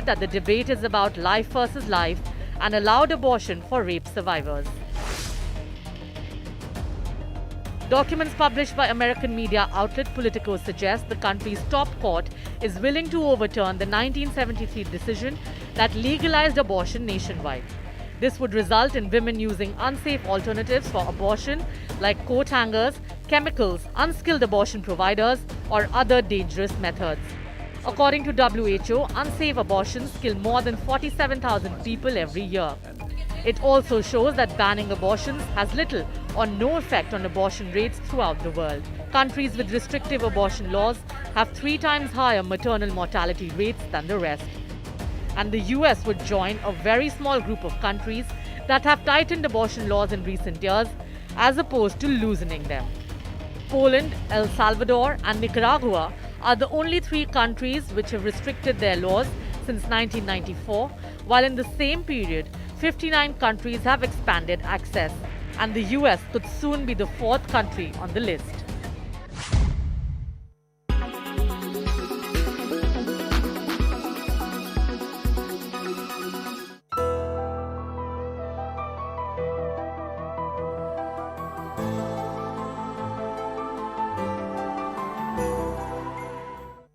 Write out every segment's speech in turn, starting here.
that the debate is about life versus life and allowed abortion for rape survivors. Documents published by American media outlet Politico suggest the country's top court is willing to overturn the 1973 decision that legalized abortion nationwide. This would result in women using unsafe alternatives for abortion like coat hangers, chemicals, unskilled abortion providers, or other dangerous methods. According to WHO, unsafe abortions kill more than 47,000 people every year. It also shows that banning abortions has little or no effect on abortion rates throughout the world. Countries with restrictive abortion laws have 3 times higher maternal mortality rates than the rest. And the US would join a very small group of countries that have tightened abortion laws in recent years, as opposed to loosening them. Poland, El Salvador, and Nicaragua are the only 3 countries which have restricted their laws since 1994, while in the same period, 59 countries have expanded access, and the US could soon be the 4th country on the list.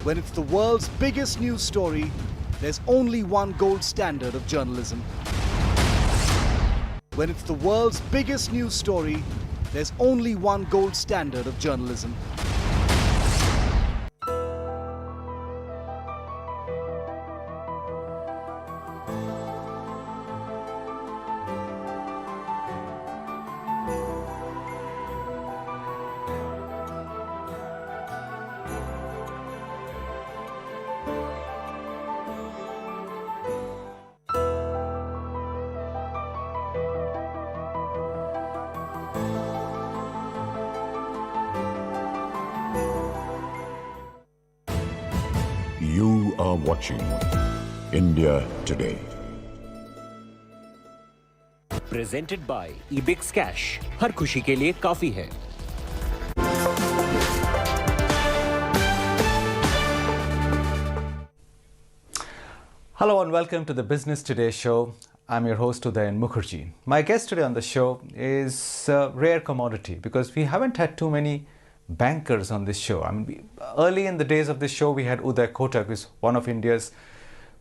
When it's the world's biggest news story, there's only one gold standard of journalism. When it's the world's biggest news story, there's only one gold standard of journalism. You are watching India Today. Presented by eBix Cash. हर खुशी के लिए काफी है. Hello and welcome to the Business Today show. I'm your host Udayan Mukherjee. My guest today on the show is a rare commodity because we haven't had too many bankers on this show. I mean, early in the days of this show, we had Uday Kotak, who is one of India's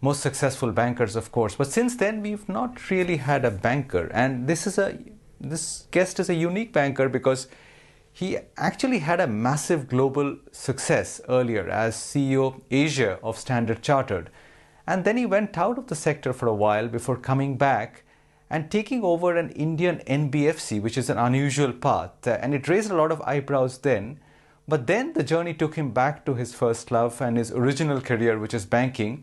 most successful bankers, of course. But since then, we've not really had a banker. And this guest is a unique banker because he actually had a massive global success earlier as CEO Asia of Standard Chartered. And then he went out of the sector for a while before coming back and taking over an Indian NBFC, which is an unusual path. And it raised a lot of eyebrows then. But then the journey took him back to his first love and his original career, which is banking,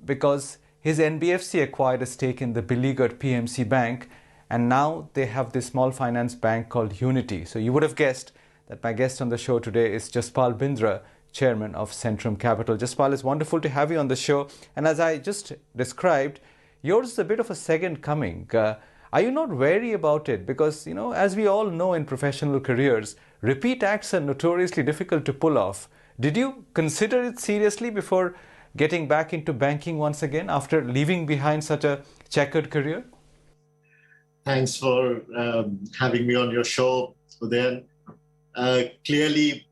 because his NBFC acquired a stake in the beleaguered PMC Bank. And now they have this small finance bank called Unity. So you would have guessed that my guest on the show today is Jaspal Bindra, Chairman of Centrum Capital. Jaspal, it's wonderful to have you on the show. And as I just described, yours is a bit of a second coming. Are you not wary about it? Because, you know, as we all know in professional careers, repeat acts are notoriously difficult to pull off. Did you consider it seriously before getting back into banking once again after leaving behind such a checkered career? Thanks for having me on your show, Udayan. Clearly,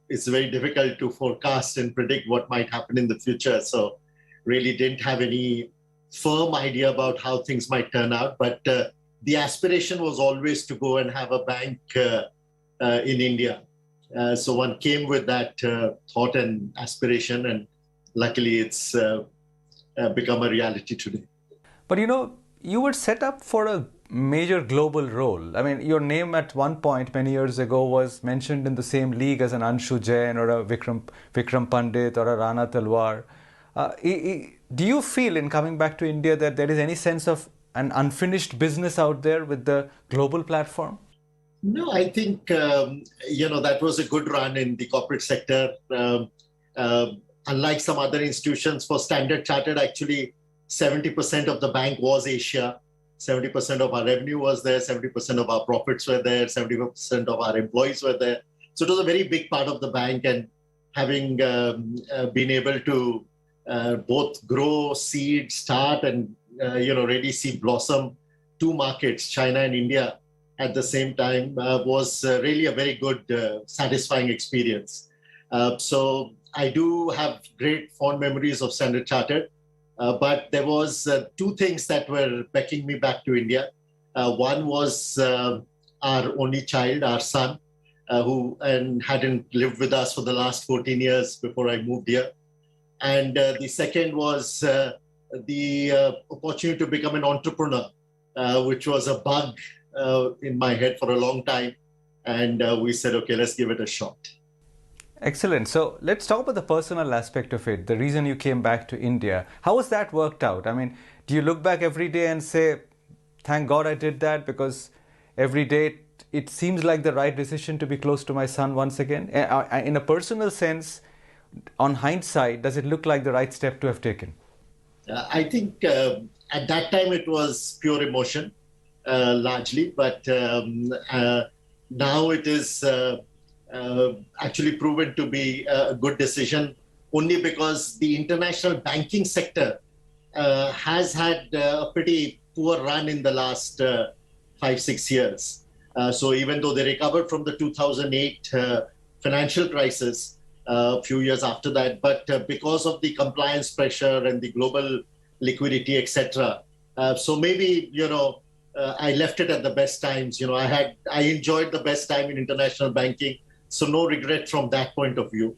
it's very difficult to forecast and predict what might happen in the future. So really didn't have any firm idea about how things might turn out. But the aspiration was always to go and have a bank in India. So one came with that thought and aspiration, and luckily it's become a reality today. But you know, you were set up for a major global role. I mean, your name at one point many years ago was mentioned in the same league as an Anshu Jain or a Vikram Pandit or a Rana Talwar. Do you feel in coming back to India that there is any sense of an unfinished business out there with the global platform? No, I think, that was a good run in the corporate sector. Unlike some other institutions, for Standard Chartered, actually 70% of the bank was Asia. 70% of our revenue was there, 70% of our profits were there, 70% of our employees were there. So it was a very big part of the bank, and having been able to both grow, seed, start, and really see blossom two markets, China and India, at the same time was really a very good, satisfying experience. So I do have great fond memories of Standard Chartered, but there was two things that were beckoning me back to India. One was our only child, our son, who hadn't lived with us for the last 14 years before I moved here. And the second was the opportunity to become an entrepreneur, which was a bug in my head for a long time. And we said, okay, let's give it a shot. Excellent. So let's talk about the personal aspect of it, the reason you came back to India. How has that worked out? I mean, do you look back every day and say, thank God I did that, because every day it seems like the right decision to be close to my son once again? In a personal sense, on hindsight, does it look like the right step to have taken? I think at that time it was pure emotion, largely, but now it is actually proven to be a good decision, only because the international banking sector has had a pretty poor run in the last 5-6 years. So even though they recovered from the 2008 financial crisis, a few years after that, but because of the compliance pressure and the global liquidity, etc. So maybe, I left it at the best times. I enjoyed the best time in international banking, so no regret from that point of view.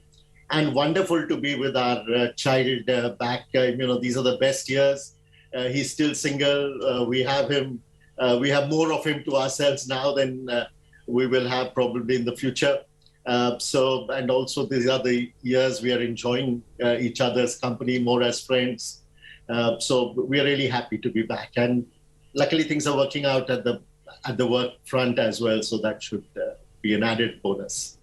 And wonderful to be with our child back. These are the best years. He's still single. We have him. We have more of him to ourselves now than we will have probably in the future. And also these are the years we are enjoying each other's company more as friends. So we are really happy to be back. And luckily things are working out at the work front as well. So that should be an added bonus.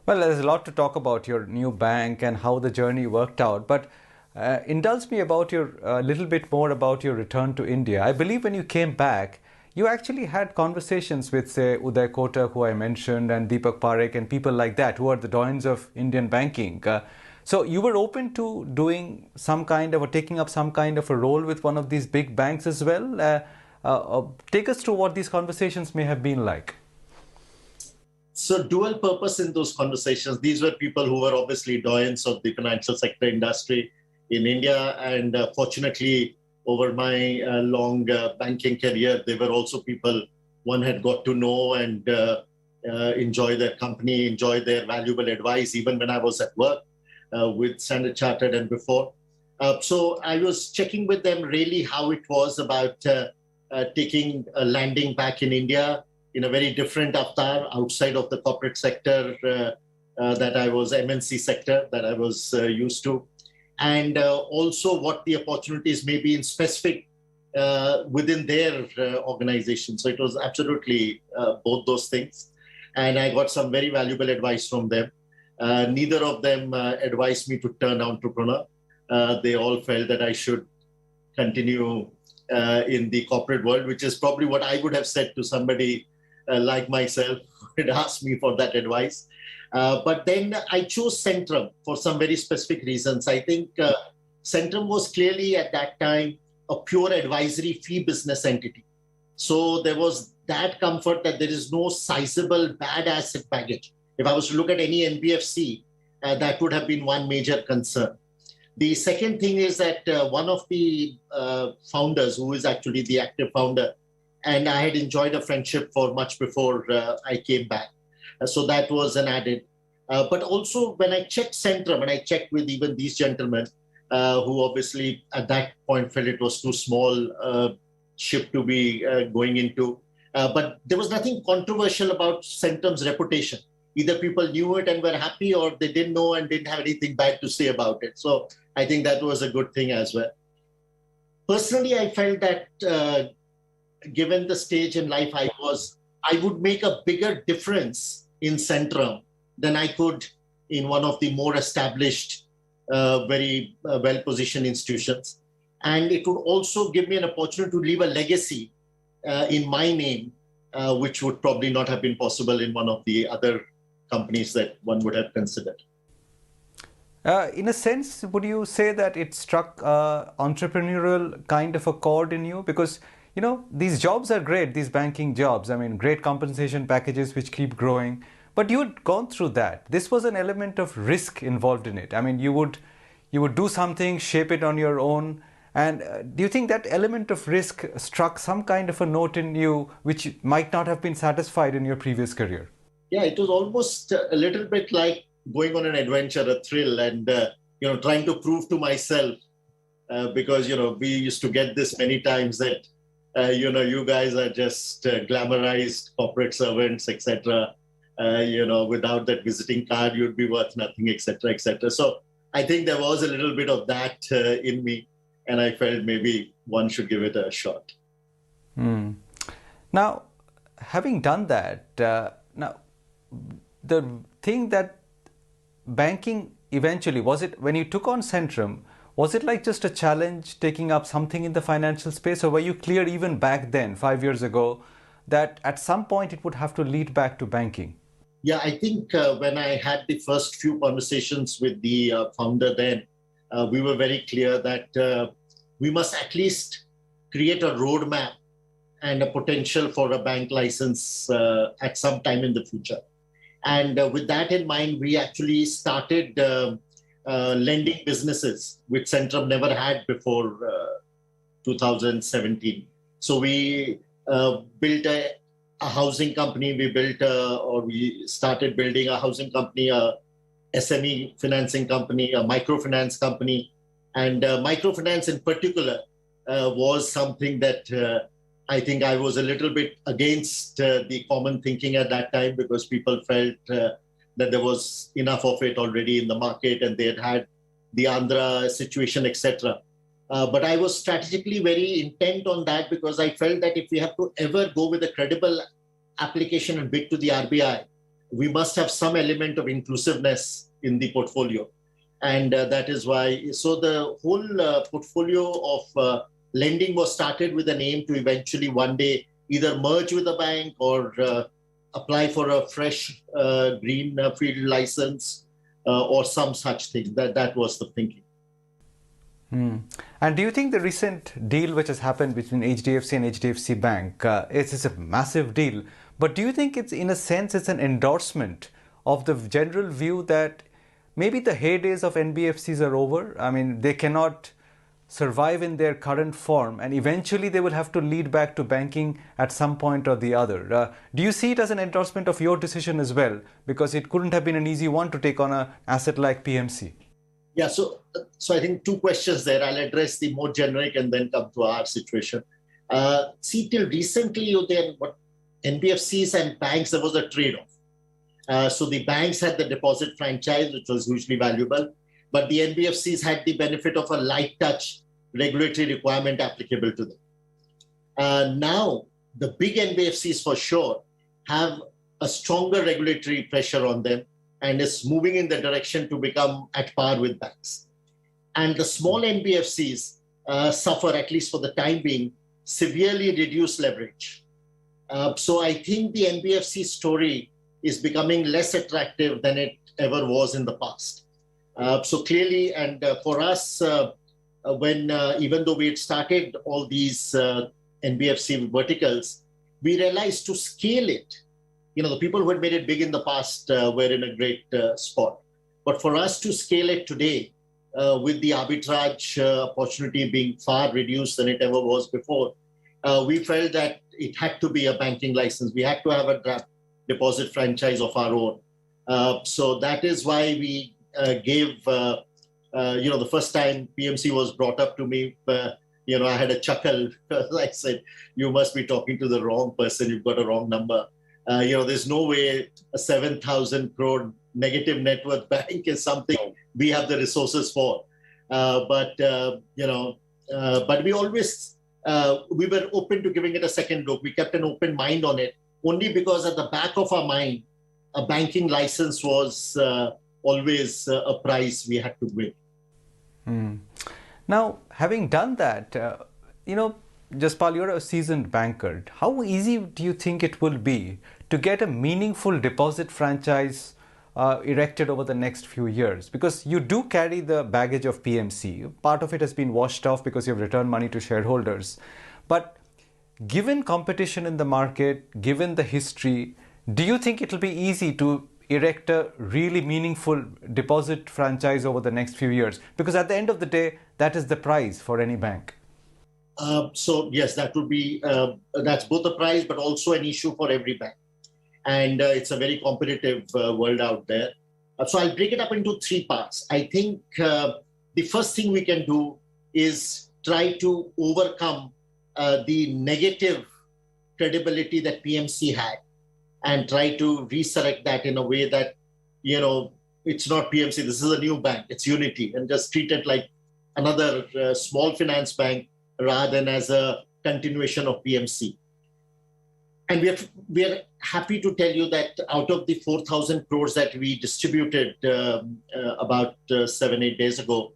Well, there's a lot to talk about your new bank and how the journey worked out. But indulge me about a little bit more about your return to India. I believe when you came back, you actually had conversations with, say, Uday Kotak, who I mentioned, and Deepak Parekh, and people like that, who are the doyens of Indian banking. So you were open to doing some kind of, or taking up some kind of a role with one of these big banks as well. Take us through what these conversations may have been like. So dual purpose in those conversations. These were people who were obviously doyens of the financial sector industry in India, and fortunately, over my long banking career, they were also people one had got to know and enjoy their company, enjoy their valuable advice, even when I was at work with Standard Chartered and before. So I was checking with them really how it was about taking a landing back in India in a very different avatar outside of the corporate sector that I was, MNC sector that I was used to. And also what the opportunities may be in specific within their organization. So it was absolutely both those things. And I got some very valuable advice from them. Neither of them advised me to turn entrepreneur. They all felt that I should continue in the corporate world, which is probably what I would have said to somebody like myself who had asked me for that advice. But then I chose Centrum for some very specific reasons. I think Centrum was clearly at that time a pure advisory fee business entity. So there was that comfort that there is no sizable bad asset baggage. If I was to look at any NBFC, that would have been one major concern. The second thing is that one of the founders, who is actually the active founder, and I had enjoyed a friendship for much before I came back. So that was an added. But also when I checked Centrum, and I checked with even these gentlemen, who obviously at that point felt it was too small ship to be going into. But there was nothing controversial about Centrum's reputation. Either people knew it and were happy, or they didn't know and didn't have anything bad to say about it. So I think that was a good thing as well. Personally, I felt that given the stage in life I would make a bigger difference in Centrum than I could in one of the more established, very well-positioned institutions. And it would also give me an opportunity to leave a legacy in my name, which would probably not have been possible in one of the other companies that one would have considered. In a sense, would you say that it struck entrepreneurial kind of a chord in you? Because, these jobs are great, these banking jobs. I mean, great compensation packages which keep growing. But you'd gone through that. This was an element of risk involved in it. I mean, you would do something, shape it on your own. And do you think that element of risk struck some kind of a note in you which might not have been satisfied in your previous career? Yeah, it was almost a little bit like going on an adventure, a thrill, and trying to prove to myself because we used to get this many times that you guys are just glamorized corporate servants, etc. Without that visiting card, you'd be worth nothing, etc., etc. So I think there was a little bit of that in me, and I felt maybe one should give it a shot. Now, having done that, now the thing that banking eventually, was it when you took on Centrum, was it like just a challenge taking up something in the financial space, or were you clear even back then, 5 years ago, that at some point it would have to lead back to banking? Yeah, I think when I had the first few conversations with the founder then, we were very clear that we must at least create a roadmap and a potential for a bank license at some time in the future. And with that in mind, we actually started lending businesses, which Centrum never had before 2017. So we built a housing company. We started building a housing company, a SME financing company, a microfinance company. And microfinance in particular was something that I think I was a little bit against the common thinking at that time, because people felt that there was enough of it already in the market and they had the Andhra situation, etc. But I was strategically very intent on that, because I felt that if we have to ever go with a credible application and bid to the RBI, we must have some element of inclusiveness in the portfolio. And that is why, so the whole portfolio of lending was started with an aim to eventually one day either merge with a bank or apply for a fresh green field license or some such thing. That was the thinking. And do you think the recent deal which has happened between HDFC and HDFC Bank, it's a massive deal, but do you think it's, in a sense, it's an endorsement of the general view that maybe the heydays of NBFCs are over? I mean, they cannot survive in their current form, and eventually they will have to lead back to banking at some point or the other. Do you see it as an endorsement of your decision as well? Because it couldn't have been an easy one to take on an asset like PMC. Yeah, so I think two questions there. I'll address the more generic and then come to our situation. See, till recently, what NBFCs and banks, there was a trade-off. So the banks had the deposit franchise, which was hugely valuable, but the NBFCs had the benefit of a light touch regulatory requirement applicable to them. Now, the big NBFCs for sure have a stronger regulatory pressure on them and is moving in the direction to become at par with banks. And the small NBFCs suffer, at least for the time being, severely reduced leverage. So I think the NBFC story is becoming less attractive than it ever was in the past. So clearly, and for us, when even though we had started all these NBFC verticals, we realized to scale it, the people who had made it big in the past were in a great spot. But for us to scale it today, with the arbitrage opportunity being far reduced than it ever was before, we felt that it had to be a banking license. We had to have a deposit franchise of our own. So that is why we gave, the first time PMC was brought up to me, I had a chuckle. I said, you must be talking to the wrong person. You've got a wrong number. There's no way a 7,000 crore negative net worth bank is something we have the resources for. But we always, we were open to giving it a second look. We kept an open mind on it, only because at the back of our mind, a banking license was always a prize we had to win. Now, having done that, Jaspal, you're a seasoned banker. How easy do you think it will be to get a meaningful deposit franchise erected over the next few years? Because you do carry the baggage of PMC. Part of it has been washed off because you've returned money to shareholders. But given competition in the market, given the history, do you think it'll be easy to erect a really meaningful deposit franchise over the next few years? Because at the end of the day, that is the prize for any bank. So yes, that would be, that's both a prize, but also an issue for every bank. And it's a very competitive world out there. So I'll break it up into three parts. I think the first thing we can do is try to overcome the negative credibility that PMC had and try to resurrect that in a way that, you know, it's not PMC, this is a new bank, it's Unity, and just treat it like another small finance bank rather than as a continuation of PMC. And we are happy to tell you that out of the 4,000 crores that we distributed about 7-8 days ago,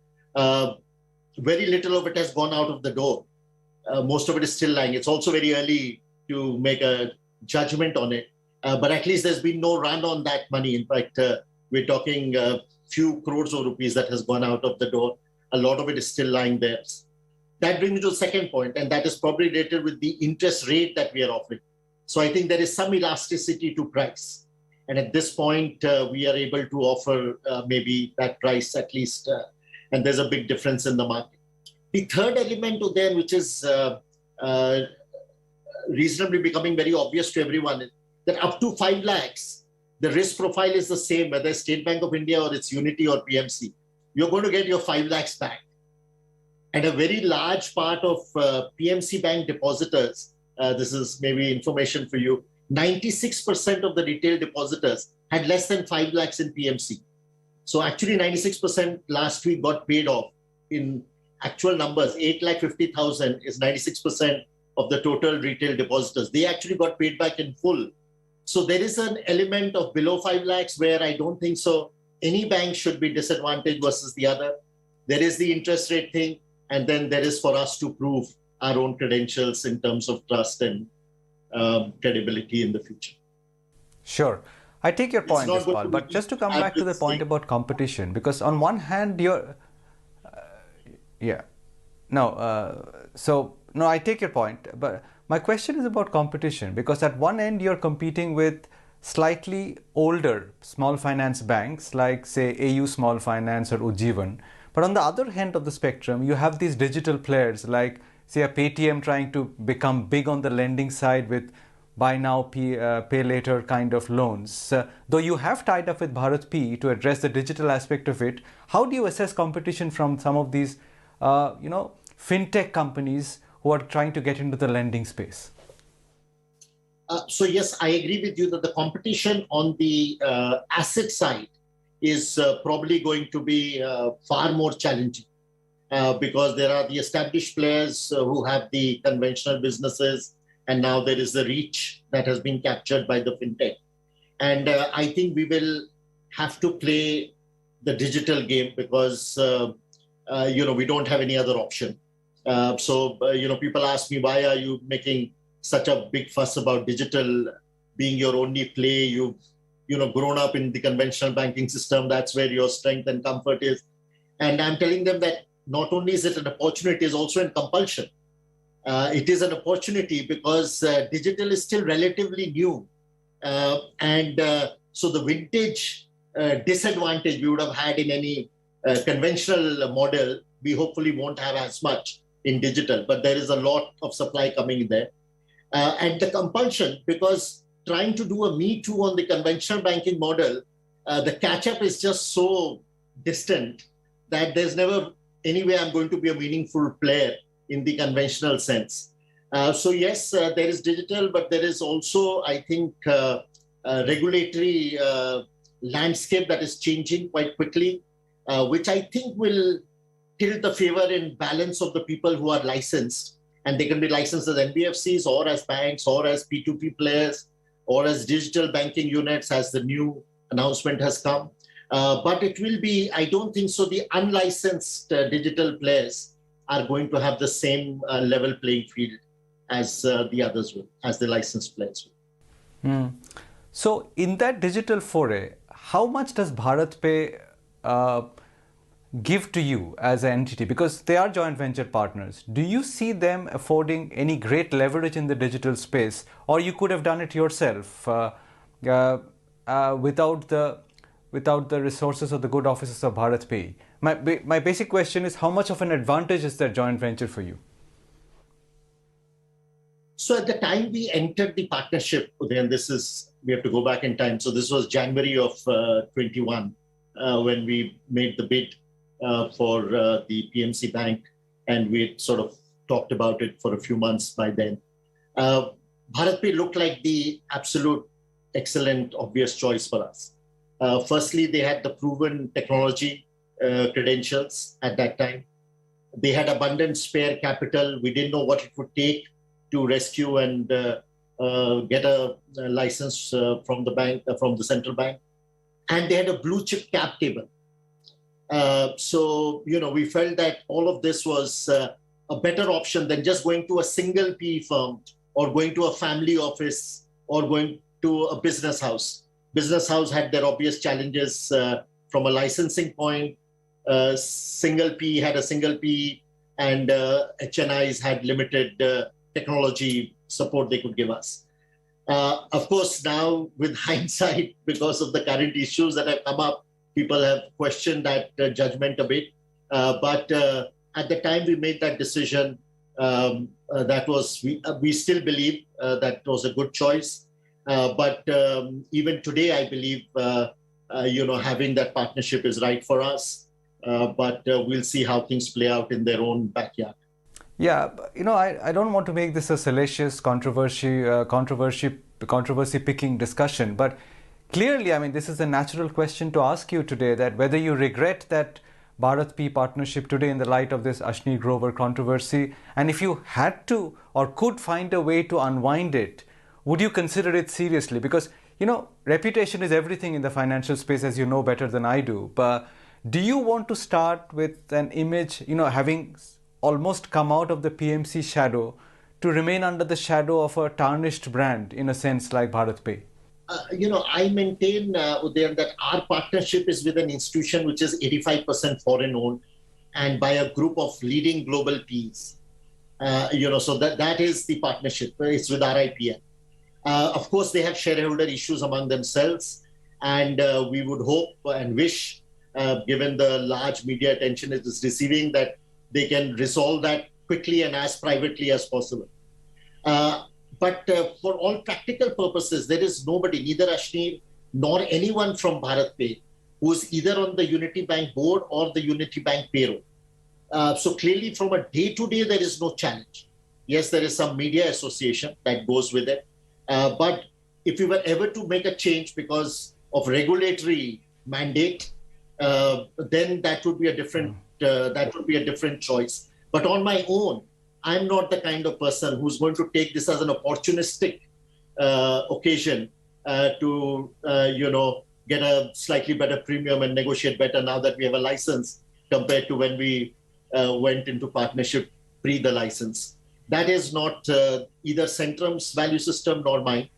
very little of it has gone out of the door. Most of it is still lying. It's also very early to make a judgment on it. But at least there's been no run on that money. In fact, we're talking a few crores of rupees that has gone out of the door. A lot of it is still lying there. That brings me to the second point, and that is probably related with the interest rate that we are offering. So I think there is some elasticity to price. And at this point, we are able to offer maybe that price at least, and there's a big difference in the market. The third element to there, which is reasonably becoming very obvious to everyone, is that up to 5 lakhs, the risk profile is the same, whether it's State Bank of India or it's Unity or PMC. You're going to get your 5 lakhs back. And a very large part of PMC bank depositors, this is maybe information for you, 96% of the retail depositors had less than 5 lakhs in PMC. So actually 96% last week got paid off. In actual numbers, 8,50,000 is 96% of the total retail depositors. They actually got paid back in full. So there is an element of below 5 lakhs where I don't think so any bank should be disadvantaged versus the other. There is the interest rate thing, and then there is for us to prove our own credentials in terms of trust and credibility in the future. Sure. I take your point, Jaspal, but just to come back to the point about competition, because on one hand, you're... I take your point, but my question is about competition, because at one end, you're competing with slightly older small finance banks like, say, AU Small Finance or Ujjivan. But on the other end of the spectrum, you have these digital players like, say, a Paytm trying to become big on the lending side with buy now, pay later kind of loans. Though you have tied up with Bharat P to address the digital aspect of it, how do you assess competition from some of these, fintech companies who are trying to get into the lending space? So yes, I agree with you that the competition on the asset side is probably going to be far more challenging because there are the established players who have the conventional businesses, and now there is the reach that has been captured by the fintech. And I think we will have to play the digital game because, we don't have any other option. People ask me, why are you making such a big fuss about digital being your only play? You've grown up in the conventional banking system. That's where your strength and comfort is. And I'm telling them that not only is it an opportunity, it's also a compulsion. It is an opportunity because digital is still relatively new. So the vintage disadvantage we would have had in any conventional model, we hopefully won't have as much in digital, but there is a lot of supply coming there. And the compulsion, because trying to do a Me Too on the conventional banking model, the catch-up is just so distant that there's never any way I'm going to be a meaningful player in the conventional sense. So yes, there is digital, but there is also, I think, a regulatory landscape that is changing quite quickly, which I think will tilt the favor in balance of the people who are licensed. And they can be licensed as NBFCs or as banks or as P2P players or as digital banking units as the new announcement has come. But it will be, I don't think so, the unlicensed digital players are going to have the same level playing field as the others will, as the licensed players will. So in that digital foray, how much does BharatPe give to you as an entity? Because they are joint venture partners. Do you see them affording any great leverage in the digital space, or you could have done it yourself without the resources or the good offices of BharatPe? My basic question is, how much of an advantage is that joint venture for you? So at the time we entered the partnership, then we have to go back in time. So this was January of 21 when we made the bid for the PMC Bank, and we sort of talked about it for a few months by then. BharatPe looked like the absolute excellent, obvious choice for us. Firstly, they had the proven technology credentials at that time. They had abundant spare capital. We didn't know what it would take to rescue and get a license from the bank, from the central bank. And they had a blue chip cap table. So, we felt that all of this was a better option than just going to a single PE firm or going to a family office or going to a business house. Business house had their obvious challenges from a licensing point. Single PE had a single PE, and HNIs had limited technology support they could give us. Of course, now with hindsight, because of the current issues that have come up, people have questioned that judgment a bit. But at the time we made that decision, we still believe that was a good choice. But even today, I believe, having that partnership is right for us. But we'll see how things play out in their own backyard. Yeah, I don't want to make this a salacious controversy-picking discussion, but clearly, this is a natural question to ask you today, that whether you regret that BharatPe partnership today in the light of this Ashni Grover controversy, and if you had to or could find a way to unwind it, would you consider it seriously? Because, reputation is everything in the financial space, as you know better than I do. But do you want to start with an image, having almost come out of the PMC shadow to remain under the shadow of a tarnished brand, in a sense, like BharatPe? I maintain, Udayan, that our partnership is with an institution which is 85% foreign owned and by a group of leading global PEs. So that is the partnership. It's with RIPL. Of course, they have shareholder issues among themselves, and we would hope and wish, given the large media attention it is receiving, that they can resolve that quickly and as privately as possible. But for all practical purposes, there is nobody, neither Ashni nor anyone from BharatPe, who's either on the Unity Bank board or the Unity Bank payroll. So clearly, from a day-to-day, there is no challenge. Yes, there is some media association that goes with it. But if we were ever to make a change because of regulatory mandate, then that would be a different choice. But on my own, I'm not the kind of person who's going to take this as an opportunistic occasion to get a slightly better premium and negotiate better now that we have a license compared to when we went into partnership pre the license. That is not either Centrum's value system nor mine.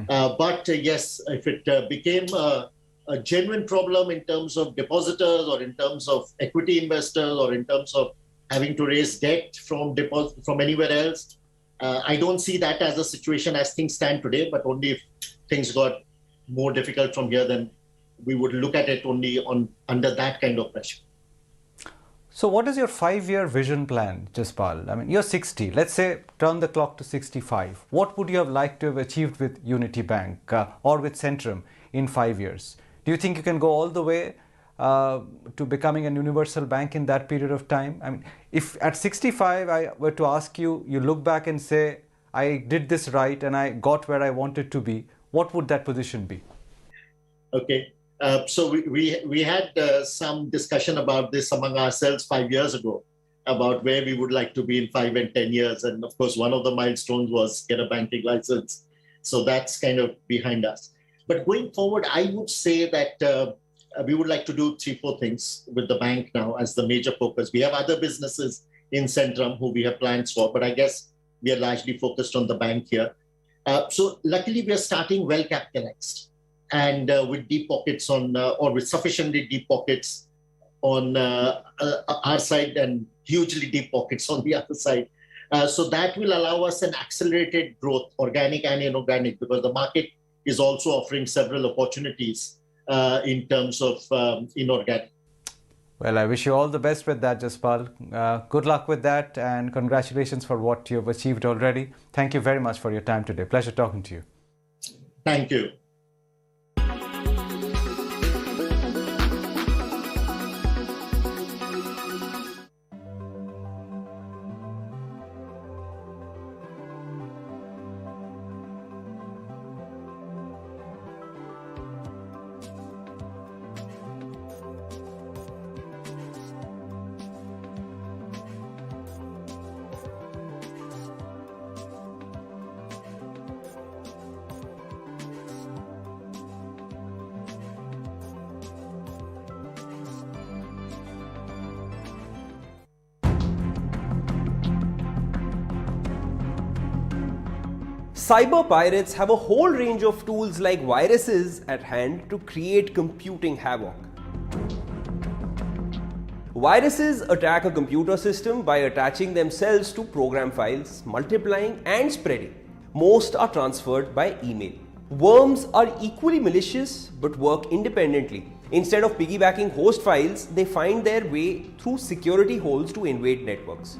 But yes, if it became a genuine problem in terms of depositors or in terms of equity investors or in terms of having to raise debt from anywhere else, I don't see that as a situation as things stand today, but only if things got more difficult from here, then we would look at it only under that kind of pressure. So what is your 5-year vision plan, Jaspal? You're 60. Let's say turn the clock to 65. What would you have liked to have achieved with Unity Bank or with Centrum in 5 years? Do you think you can go all the way to becoming a universal bank in that period of time? If at 65 I were to ask you, you look back and say, I did this right and I got where I wanted to be, what would that position be? Okay. So we had some discussion about this among ourselves 5 years ago about where we would like to be in 5 and 10 years. And of course, one of the milestones was get a banking license. So that's kind of behind us. But going forward, I would say that we would like to do 3-4 things with the bank now as the major focus. We have other businesses in Centrum who we have plans for, but I guess we are largely focused on the bank here. So luckily, we are starting well capitalized. and with deep pockets on, or with sufficiently deep pockets on our side and hugely deep pockets on the other side. So that will allow us an accelerated growth, organic and inorganic, because the market is also offering several opportunities in terms of inorganic. Well, I wish you all the best with that, Jaspal. Good luck with that, and congratulations for what you've achieved already. Thank you very much for your time today. Pleasure talking to you. Thank you. Cyber pirates have a whole range of tools like viruses at hand to create computing havoc. Viruses attack a computer system by attaching themselves to program files, multiplying and spreading. Most are transferred by email. Worms are equally malicious but work independently. Instead of piggybacking host files, they find their way through security holes to invade networks.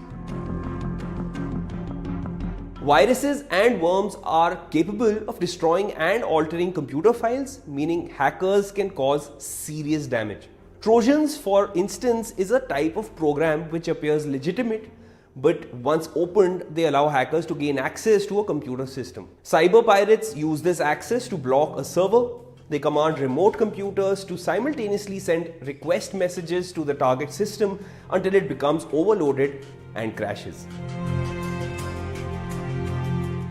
Viruses and worms are capable of destroying and altering computer files, meaning hackers can cause serious damage. Trojans, for instance, is a type of program which appears legitimate, but once opened, they allow hackers to gain access to a computer system. Cyber pirates use this access to block a server. They command remote computers to simultaneously send request messages to the target system until it becomes overloaded and crashes.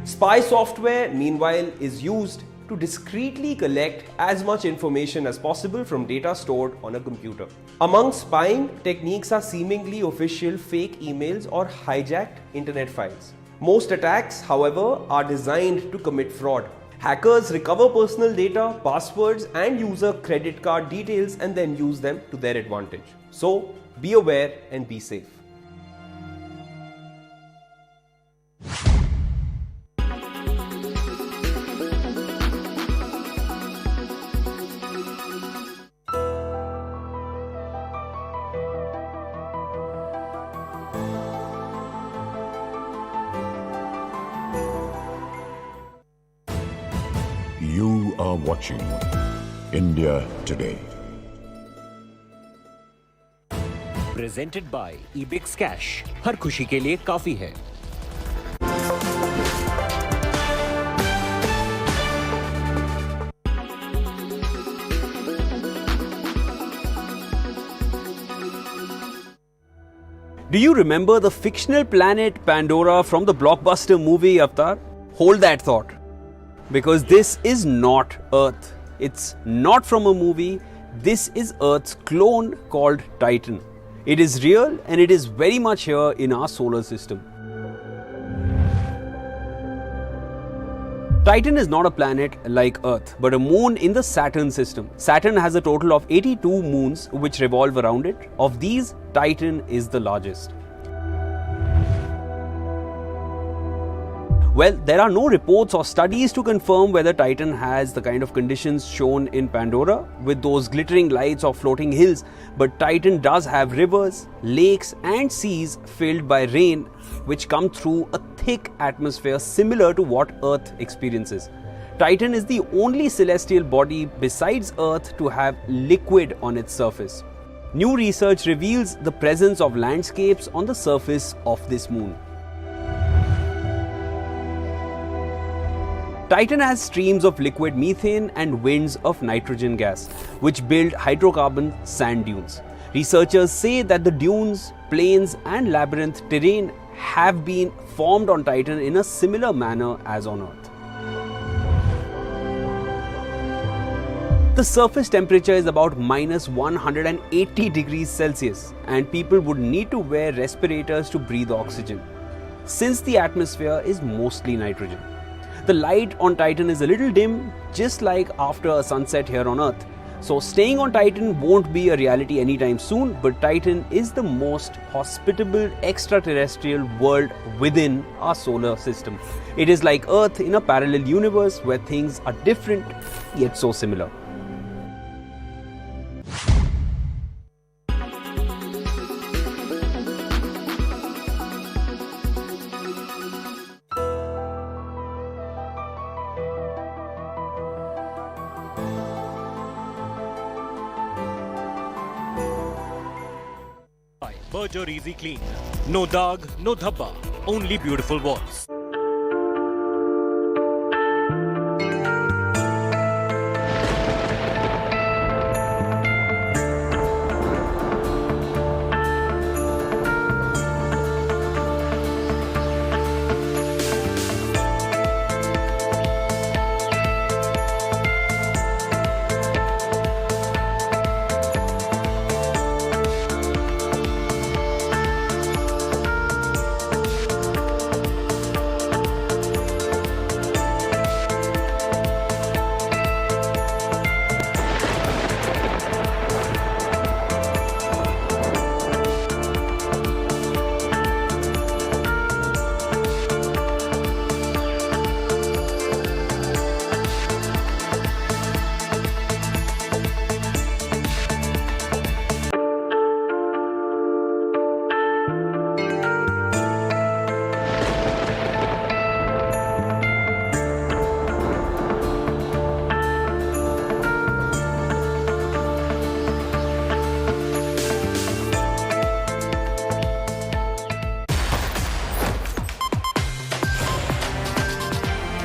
Spy software, meanwhile, is used to discreetly collect as much information as possible from data stored on a computer. Among spying techniques are seemingly official fake emails or hijacked internet files. Most attacks, however, are designed to commit fraud. Hackers recover personal data, passwords, and user credit card details and then use them to their advantage. So, be aware and be safe. You are watching India Today. Presented by eBix Cash. हर खुशी के लिए काफी है. Do you remember the fictional planet Pandora from the blockbuster movie Avatar? Hold that thought. Because this is not Earth. It's not from a movie. This is Earth's clone called Titan. It is real and it is very much here in our solar system. Titan is not a planet like Earth, but a moon in the Saturn system. Saturn has a total of 82 moons which revolve around it. Of these, Titan is the largest. Well, there are no reports or studies to confirm whether Titan has the kind of conditions shown in Pandora with those glittering lights or floating hills, but Titan does have rivers, lakes and seas filled by rain which come through a thick atmosphere similar to what Earth experiences. Titan is the only celestial body besides Earth to have liquid on its surface. New research reveals the presence of landscapes on the surface of this moon. Titan has streams of liquid methane and winds of nitrogen gas, which build hydrocarbon sand dunes. Researchers say that the dunes, plains, and labyrinth terrain have been formed on Titan in a similar manner as on Earth. The surface temperature is about minus 180 degrees Celsius, and people would need to wear respirators to breathe oxygen, since the atmosphere is mostly nitrogen. The light on Titan is a little dim, just like after a sunset here on Earth. So staying on Titan won't be a reality anytime soon, but Titan is the most hospitable extraterrestrial world within our solar system. It is like Earth in a parallel universe where things are different yet so similar. Berger Easy Clean. No dag, no dhabba, only beautiful walls.